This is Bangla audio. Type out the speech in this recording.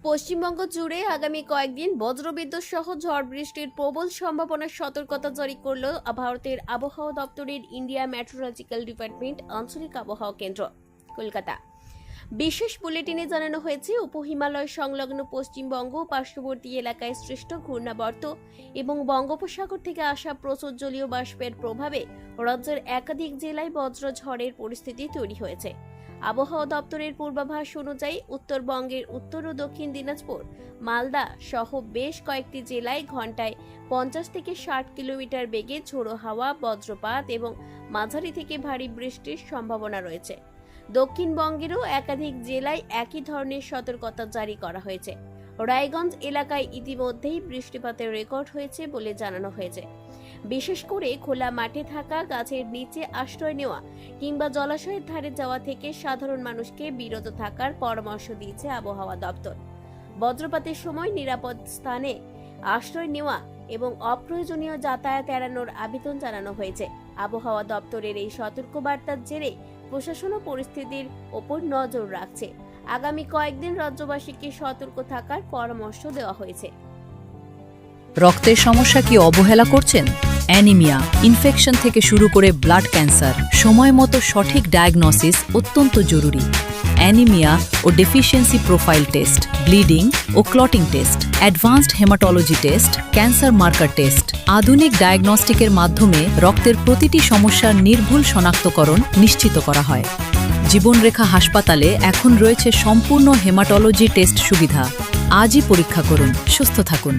পশ্চিমবঙ্গ জুড়ে আগামী কয়েকদিন বজ্রবিদ্যুৎ সহ ঝড় বৃষ্টির প্রবল সম্ভাবনার সতর্কতা জারি করল ভারতের আবহাওয়া দপ্তরের ইন্ডিয়া মেট্রোলজিক্যাল ডিপার্টমেন্ট আঞ্চলিক আবহাওয়া কেন্দ্র কলকাতা। বিশেষ বুলেটিনে জানানো হয়েছে, উপহিমালয় সংলগ্ন পশ্চিমবঙ্গ পার্শ্ববর্তী এলাকায় সৃষ্ট ঘূর্ণাবর্ত এবং বঙ্গোপসাগর থেকে আসা প্রচুর জলীয় বাষ্পের প্রভাবে রাজ্যের একাধিক জেলায় বজ্রঝড়ের পরিস্থিতি তৈরি হয়েছে। আবহাওয়া দপ্তরের পূর্বাভাস অনুযায়ী উত্তরবঙ্গের উত্তর ও দক্ষিণ দিনাজপুর, মালদা সহ বেশ কয়েকটি জেলায় ঘন্টায় 50 থেকে 60 কিলোমিটার বেগে ঝোড়ো হাওয়া, বজ্রপাত এবং মাঝারি থেকে ভারী বৃষ্টির সম্ভাবনা রয়েছে। দক্ষিণবঙ্গেরও একাধিক জেলায় একই ধরনের সতর্কতা জারি করা হয়েছে। রায়গঞ্জ এলাকায় ইতিমধ্যেই বৃষ্টিপাতের রেকর্ড হয়েছে বলে জানানো হয়েছে। বিশেষ করে খোলা মাঠে থাকা, গাছের নিচে আশ্রয় নেওয়া কিংবা জলাশয়ের ধারে যাওয়া থেকে সাধারণ মানুষকে বিরত থাকার পরামর্শ দিয়েছে আবহাওয়া দপ্তর। বজ্রপাতের সময় নিরাপদ স্থানে আশ্রয় নেওয়া এবং অপ্রয়োজনীয় যাতায়াত এড়ানোর আবেদন জানানো হয়েছে। আবহাওয়া দপ্তরের এই সতর্কবার্তার জেরে প্রশাসনও পরিস্থিতির ওপর নজর রাখছে। আগামী কয়েকদিন রাজ্যবাসীকে সতর্ক থাকার পরামর্শ দেওয়া হয়েছে। রক্তের সমস্যা কি অবহেলা করছেন? অ্যানিমিয়া, ইনফেকশন থেকে শুরু করে ব্লাড ক্যান্সার, সময় মতো সঠিক ডায়াগনোসিস অত্যন্ত জরুরি। অ্যানিমিয়া ও ডেফিসিয়েন্সি প্রোফাইল টেস্ট, ব্লিডিং ও clotting test, advanced haematology test, cancer marker test, আধুনিক ডায়াগনস্টিকের মাধ্যমে রক্তের প্রতিটি সমস্যার নির্ভুল শনাক্তকরণ নিশ্চিত করা হয়। জীবনরেখা হাসপাতালে এখন রয়েছে সম্পূর্ণ হেমাটোলজি টেস্ট সুবিধা। আজই পরীক্ষা করুন, সুস্থ থাকুন।